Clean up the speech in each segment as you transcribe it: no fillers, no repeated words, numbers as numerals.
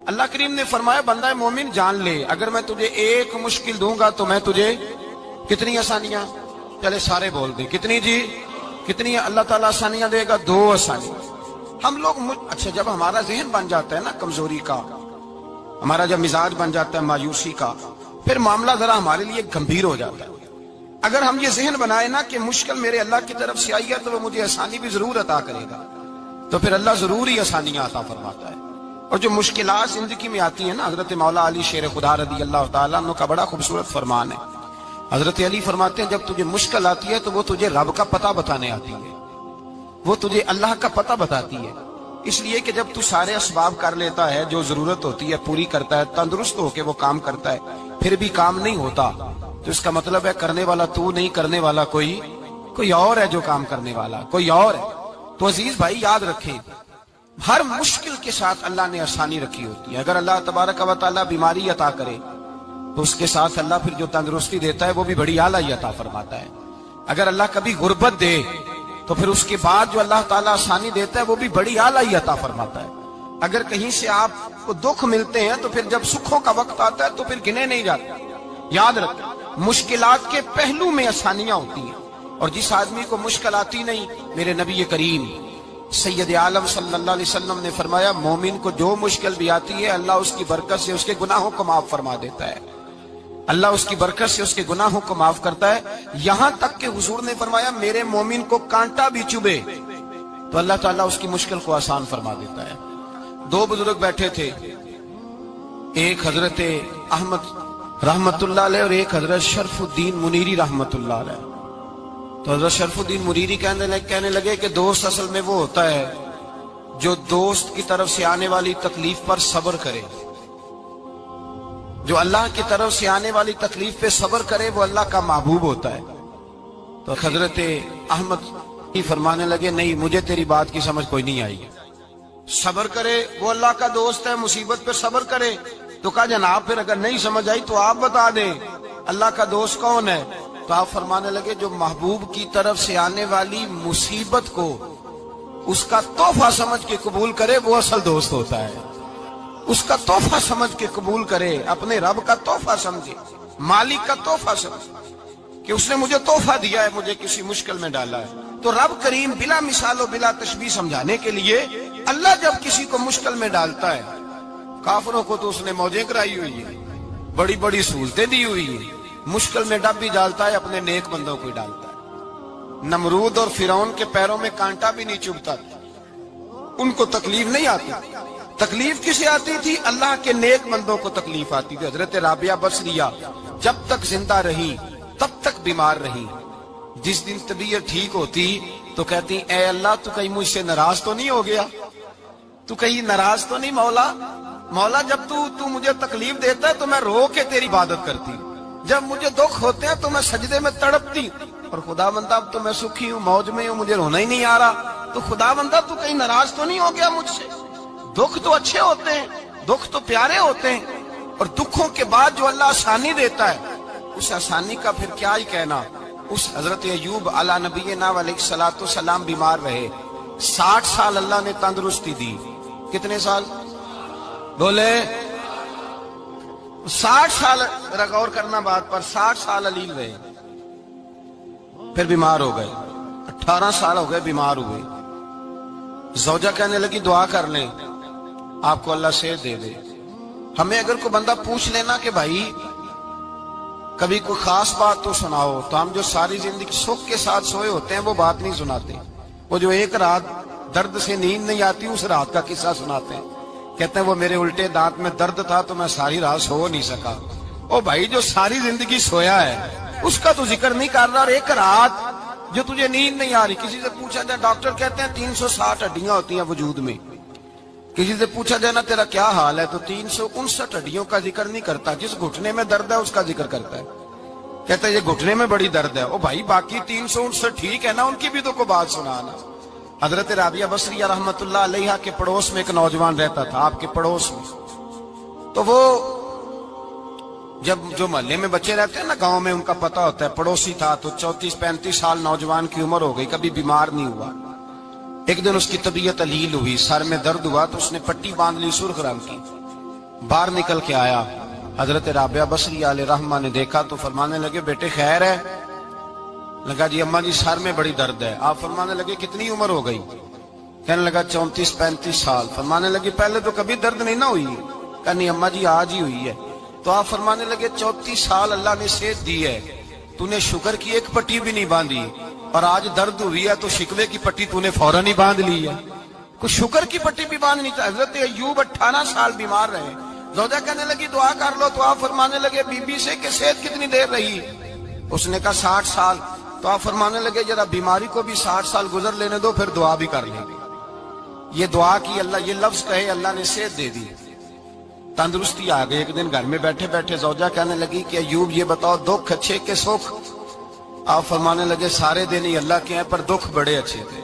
اللہ کریم نے فرمایا بندہ مومن جان لے اگر میں تجھے ایک مشکل دوں گا تو میں تجھے کتنی آسانیاں، چلے سارے بول دیں کتنی جی، کتنی اللہ تعالیٰ آسانیاں دے گا؟ 2 آسانیاں۔ ہم لوگ اچھا جب ہمارا ذہن بن جاتا ہے نا کمزوری کا، ہمارا جب مزاج بن جاتا ہے مایوسی کا، پھر معاملہ ذرا ہمارے لیے گمبھیر ہو جاتا ہے۔ اگر ہم یہ ذہن بنائے نا کہ مشکل میرے اللہ کی طرف سے آئی ہے تو وہ مجھے آسانی بھی ضرور عطا کرے گا، تو پھر اللہ ضرور ہی آسانیاں عطا فرماتا ہے۔ اور جو مشکلات زندگی میں آتی ہیں نا، حضرت مولا علی شیر خدا رضی اللہ تعالیٰ عنہ کا بڑا خوبصورت فرمان ہے۔ حضرت علی فرماتے ہیں جب تجھے مشکل آتی ہے تو وہ تجھے رب کا پتہ بتانے آتی ہے، وہ تجھے اللہ کا پتہ بتاتی ہے۔ اس لیے کہ جب تو سارے اسباب کر لیتا ہے، جو ضرورت ہوتی ہے پوری کرتا ہے، تندرست ہو کے وہ کام کرتا ہے، پھر بھی کام نہیں ہوتا، تو اس کا مطلب ہے کرنے والا تو نہیں، کرنے والا کوئی اور ہے، جو کام کرنے والا کوئی اور ہے۔ تو عزیز بھائی یاد رکھیں، ہر مشکل کے ساتھ اللہ نے آسانی رکھی ہوتی ہے۔ اگر اللہ تبارک و تعالیٰ بیماری عطا کرے تو اس کے ساتھ اللہ پھر جو تندرستی دیتا ہے وہ بھی بڑی اعلیٰ عطا فرماتا ہے۔ اگر اللہ کبھی غربت دے تو پھر اس کے بعد جو اللہ تعالیٰ آسانی دیتا ہے وہ بھی بڑی اعلیٰ عطا فرماتا ہے۔ اگر کہیں سے آپ کو دکھ ملتے ہیں تو پھر جب سکھوں کا وقت آتا ہے تو پھر گنے نہیں جاتے۔ یاد رکھیں مشکلات کے پہلو میں آسانیاں ہوتی ہیں، اور جس آدمی کو مشکل آتی نہیں، میرے نبی کریم سید عالم صلی اللہ علیہ وسلم نے فرمایا مومن کو جو مشکل بھی آتی ہے اللہ اس کی برکت سے اس کے گناہوں کو معاف فرما دیتا ہے، اللہ اس کی برکت سے اس کے گناہوں کو معاف کرتا ہے۔ یہاں تک کہ حضور نے فرمایا میرے مومن کو کانٹا بھی چبھے تو اللہ تعالیٰ اس کی مشکل کو آسان فرما دیتا ہے۔ 2 بزرگ بیٹھے تھے، ایک حضرت احمد رحمت اللہ علیہ اور ایک حضرت شرف الدین منیری رحمت اللہ علیہ۔ تو حضرت شرف الدین منیری کہنے لگے کہ دوست اصل میں وہ ہوتا ہے جو دوست کی طرف سے آنے والی تکلیف پر صبر کرے، جو اللہ کی طرف سے آنے والی تکلیف پہ صبر کرے وہ اللہ کا محبوب ہوتا ہے۔ تو حضرت احمد فرمانے لگے نہیں مجھے تیری بات کی سمجھ کوئی نہیں آئی، صبر کرے وہ اللہ کا دوست ہے، مصیبت پہ صبر کرے۔ تو کہا جناب پھر اگر نہیں سمجھ آئی تو آپ بتا دیں اللہ کا دوست کون ہے؟ تو آپ فرمانے لگے جو محبوب کی طرف سے آنے والی مصیبت کو اس کا تحفہ سمجھ کے قبول کرے وہ اصل دوست ہوتا ہے۔ اس کا تحفہ سمجھ کے قبول کرے، اپنے رب کا تحفہ سمجھے، مالک کا تحفہ سمجھے کہ اس نے مجھے تحفہ دیا ہے، مجھے کسی مشکل میں ڈالا ہے۔ تو رب کریم بلا مثال و بلا تشبیہ سمجھانے کے لیے اللہ جب کسی کو مشکل میں ڈالتا ہے، کافروں کو تو اس نے موجیں کرائی ہوئی ہے، بڑی بڑی سہولتیں دی ہوئی ہیں، مشکل میں ڈب بھی ڈالتا ہے، اپنے نیک بندوں کو ہی ڈالتا ہے۔ نمرود اور فرعون کے پیروں میں کانٹا بھی نہیں چبھتا، ان کو تکلیف نہیں آتی۔ تکلیف کسے آتی تھی؟ اللہ کے نیک بندوں کو تکلیف آتی تھی۔ حضرت رابعہ بصریہ جب تک زندہ رہی تب تک بیمار رہی، جس دن طبیعت ٹھیک ہوتی تو کہتی اے اللہ تو کہیں مجھ سے ناراض تو نہیں ہو گیا، تو کہیں ناراض تو نہیں مولا جب تو مجھے تکلیف دیتا ہے تو میں رو کے تیری عبادت کرتی، جب مجھے دکھ ہوتے ہیں تو میں سجدے میں تڑپتی، اور خدا بندہ اب تو میں سکھی ہوں، موج میں ہوں، مجھے رونا ہی نہیں آ رہا، تو خدا بندہ تو کہیں ناراض تو نہیں ہو گیا مجھ سے؟ دکھ تو اچھے ہوتے ہیں، دکھ تو پیارے ہوتے ہیں، اور دکھوں کے بعد جو اللہ آسانی دیتا ہے اس آسانی کا پھر کیا ہی کہنا۔ اس حضرت ایوب علی نبینا علیہ الصلوۃ والسلام بیمار رہے، 60 سال اللہ نے تندرستی دی۔ کتنے سال بولے؟ 60 سال، غور کرنا بات پر، 60 سال علیل رہے، پھر بیمار ہو گئے، 18 سال ہو گئے بیمار ہوئے۔ زوجہ کہنے لگی دعا کر لیں آپ کو اللہ صحت دے دے۔ ہمیں اگر کوئی بندہ پوچھ لینا کہ بھائی کبھی کوئی خاص بات تو سناؤ، تو ہم جو ساری زندگی سکھ کے ساتھ سوئے ہوتے ہیں وہ بات نہیں سناتے، وہ جو ایک رات درد سے نیند نہیں آتی اس رات کا قصہ سناتے ہیں، کہتے ہیں وہ میرے الٹے دانت میں درد تھا تو میں ساری رات سو نہیں سکا۔ او بھائی جو ساری زندگی سویا ہے اس کا تو ذکر نہیں کر رہا، اور ایک رات جو تجھے نیند نہیں آ رہی۔ کسی سے پوچھا جائے، ڈاکٹر کہتے ہیں 360 ہڈیاں ہوتی ہیں وجود میں، کسی سے پوچھا جائے نا تیرا کیا حال ہے تو 359 ہڈیوں کا ذکر نہیں کرتا، جس گھٹنے میں درد ہے اس کا ذکر کرتا ہے، کہتا ہے یہ گھٹنے میں بڑی درد ہے۔ او بھائی باقی 359 ٹھیک ہے نا، ان کی بھی تو کوئی بات سنانا۔ حضرت رابعہ بصریہ رحمت اللہ علیہ کے پڑوس میں ایک نوجوان رہتا تھا، آپ کے پڑوس میں، تو وہ جب جو محلے میں بچے رہتے ہیں نا گاؤں میں، ان کا پتہ ہوتا ہے، پڑوسی تھا تو 34-35 سال نوجوان کی عمر ہو گئی، کبھی بیمار نہیں ہوا۔ ایک دن اس کی طبیعت علیل ہوئی، سر میں درد ہوا تو اس نے پٹی باندھ لی سرخ رنگ کی، باہر نکل کے آیا، حضرت رابعہ بصری علیہ رحمہ نے دیکھا تو فرمانے لگے بیٹے خیر ہے؟ لگا جی اماں جی سر میں بڑی درد ہے۔ آپ فرمانے لگے کتنی عمر ہو گئی؟ کہنے لگا 34-35 سال۔ فرمانے لگے پہلے تو کبھی درد نہیں نہ ہوئی؟ کہا نہیں اماں جی آج ہی ہوئی ہے۔ تو آپ فرمانے لگے 34 سال اللہ نے صحت دی ہے، تو نے شکر کی ایک پٹی بھی نہیں باندھی، اور آج درد ہوئی ہے تو شکوے کی پٹی تو نے فوراً ہی باندھ لی ہے، کوئی شکر کی پٹی بھی باندھنی تھی۔ حضرت ایوب 18 سال بیمار رہے، زوجہ کہنے لگی دعا کر لو، تو آپ فرمانے لگے بی بی سے کہ صحت کتنی دیر رہی؟ اس نے کہا 60 سال۔ تو آپ فرمانے لگے ذرا بیماری کو بھی 60 سال گزر لینے دو، پھر دعا بھی کر لیں گے۔ یہ دعا کی، اللہ یہ لفظ کہے اللہ نے صحت دے دی، تندرستی آ گئی۔ ایک دن گھر میں بیٹھے بیٹھے زوجہ کہنے لگی کہ ایوب یہ بتاؤ دکھ اچھے کہ سکھ؟ آپ فرمانے لگے سارے دن ہی اللہ کے ہیں پر دکھ بڑے اچھے تھے،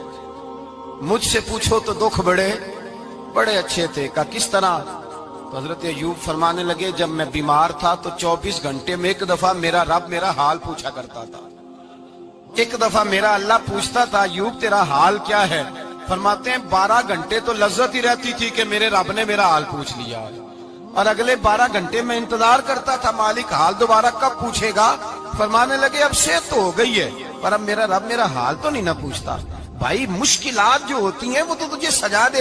مجھ سے پوچھو تو دکھ بڑے اچھے تھے۔ کہا کس طرح؟ تو حضرت ایوب فرمانے لگے جب میں بیمار تھا تو 24 گھنٹے میں ایک دفعہ میرا رب میرا حال پوچھا کرتا تھا، ایک دفعہ میرا اللہ پوچھتا تھا ایوب تیرا حال کیا ہے؟ فرماتے ہیں 12 گھنٹے تو لذت ہی رہتی تھی کہ میرے رب نے میرا حال پوچھ لیا، اور اگلے 12 گھنٹے میں انتظار کرتا تھا مالک حال دوبارہ کب پوچھے گا۔ فرمانے لگے اب صحت تو ہو گئی ہے پر اب میرا رب میرا حال تو نہیں نہ پوچھتا۔ بھائی مشکلات جو ہوتی ہیں وہ تو تجھے سجا دے